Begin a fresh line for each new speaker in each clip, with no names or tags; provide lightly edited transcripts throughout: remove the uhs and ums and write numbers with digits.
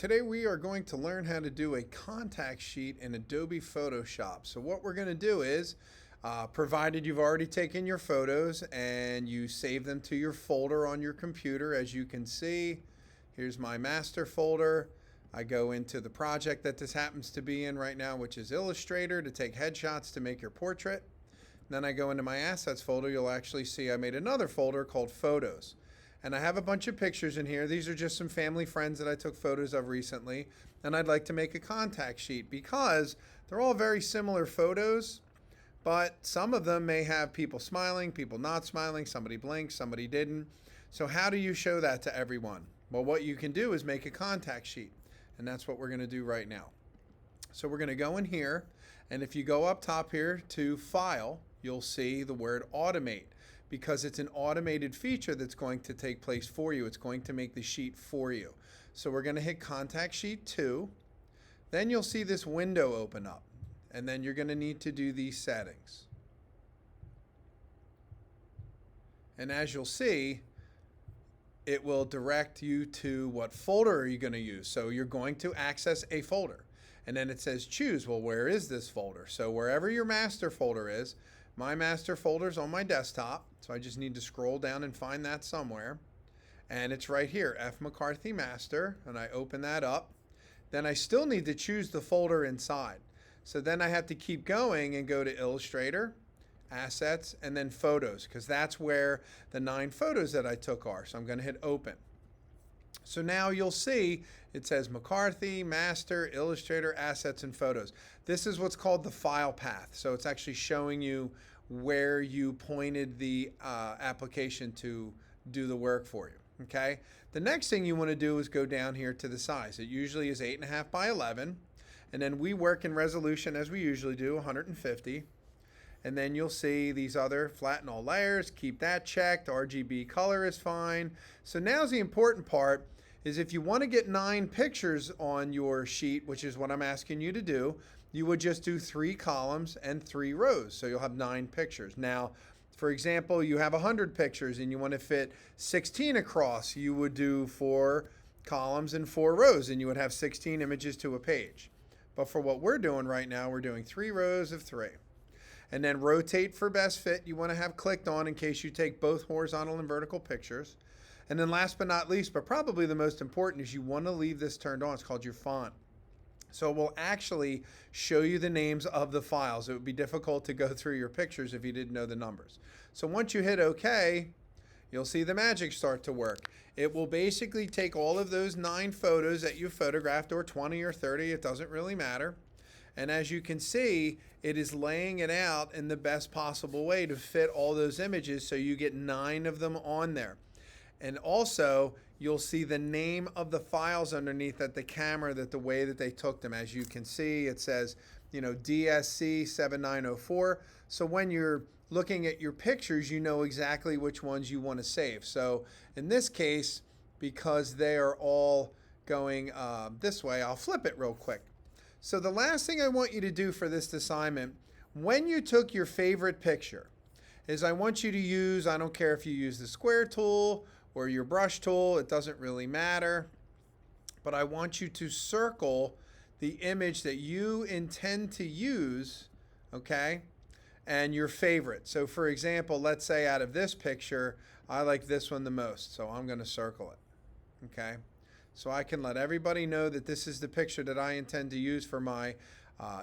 Today we are going to learn how to do a contact sheet in Adobe Photoshop. So what we're going to do is, provided you've already taken your photos and you save them to your folder on your computer, as you can see, here's my master folder. I go into the project that this happens to be in right now, which is Illustrator, to take headshots to make your portrait. Then I go into my assets folder. You'll actually see I made another folder called Photos. And I have a bunch of pictures in here. These are just some family friends that I took photos of recently. And I'd like to make a contact sheet because they're all very similar photos, but some of them may have people smiling, people not smiling, somebody blinked, somebody didn't. So how do you show that to everyone? Well, what you can do is make a contact sheet. And that's what we're going to do right now. So we're going to go in here. And if you go up top here to File, you'll see the word Automate, because it's an automated feature that's going to take place for you. It's going to make the sheet for you. So we're going to hit Contact Sheet 2. Then you'll see this window open up. And then you're going to need to do these settings. And as you'll see, it will direct you to what folder are you going to use. So you're going to access a folder. And then it says choose. Well, where is this folder? So wherever your master folder is, my master folder is on my desktop, so I just need to scroll down and find that somewhere. And it's right here, F. McCarthy Master, and I open that up. Then I still need to choose the folder inside. So then I have to keep going and go to Illustrator, Assets, and then Photos, because that's where the 9 photos that I took are. So I'm going to hit Open. So now you'll see it says McCarthy, Master, Illustrator, Assets, and Photos. This is what's called the file path. So it's actually showing you where you pointed the application to do the work for you. Okay. The next thing you want to do is go down here to the size. It usually is 8.5 by 11. And then we work in resolution as we usually do, 150. And then you'll see these other flatten all layers, keep that checked, RGB color is fine. So now's the important part, is if you want to get 9 pictures on your sheet, which is what I'm asking you to do, you would just do 3 columns and 3 rows. So you'll have 9 pictures. Now, for example, you have 100 pictures and you want to fit 16 across, you would do 4 columns and 4 rows, and you would have 16 images to a page. But for what we're doing right now, we're doing 3 rows of 3. And then rotate for best fit. You want to have clicked on in case you take both horizontal and vertical pictures. And then last but not least, but probably the most important, is you want to leave this turned on. It's called your font. So it will actually show you the names of the files. It would be difficult to go through your pictures if you didn't know the numbers. So once you hit OK, you'll see the magic start to work. It will basically take all of those 9 photos that you photographed, or 20 or 30, it doesn't really matter. And as you can see, it is laying it out in the best possible way to fit all those images, so you get 9 of them on there. And also, you'll see the name of the files underneath at the camera, that the way that they took them. As you can see, it says, DSC 7904. So when you're looking at your pictures, you know exactly which ones you want to save. So in this case, because they are all going this way, I'll flip it real quick. So the last thing I want you to do for this assignment, when you took your favorite picture, is I want you to use, I don't care if you use the square tool or your brush tool, it doesn't really matter, but I want you to circle the image that you intend to use, okay, and your favorite. So for example, let's say out of this picture, I like this one the most, so I'm going to circle it, okay? So I can let everybody know that this is the picture that I intend to use for my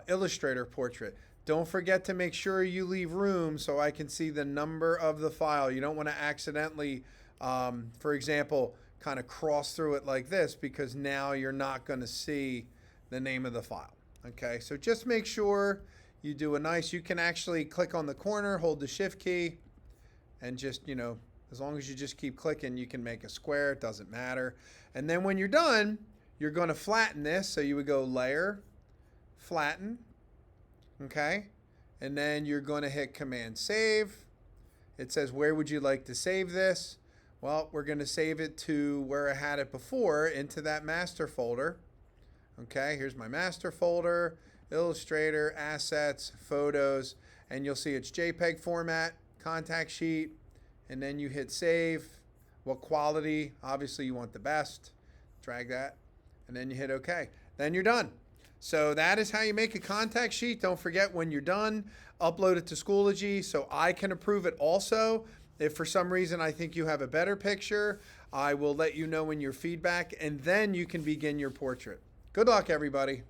Illustrator portrait. Don't forget to make sure you leave room so I can see the number of the file. You don't want to accidentally, for example, kind of cross through it like this, because now you're not going to see the name of the file. Okay, so just make sure you do a nice, you can actually click on the corner, hold the shift key, and just, as long as you just keep clicking, you can make a square, it doesn't matter. And then when you're done, you're going to flatten this. So you would go Layer, Flatten, okay? And then you're going to hit Command Save. It says, where would you like to save this? Well, we're going to save it to where I had it before, into that master folder. Okay, here's my master folder, Illustrator, Assets, Photos, and you'll see it's JPEG format, contact sheet, and then you hit Save. What quality? Obviously you want the best. Drag that. and then you hit OK. Then you're done. So that is how you make a contact sheet. Don't forget, when you're done, upload it to Schoology so I can approve it also. If for some reason I think you have a better picture, I will let you know in your feedback, and then you can begin your portrait. Good luck, everybody.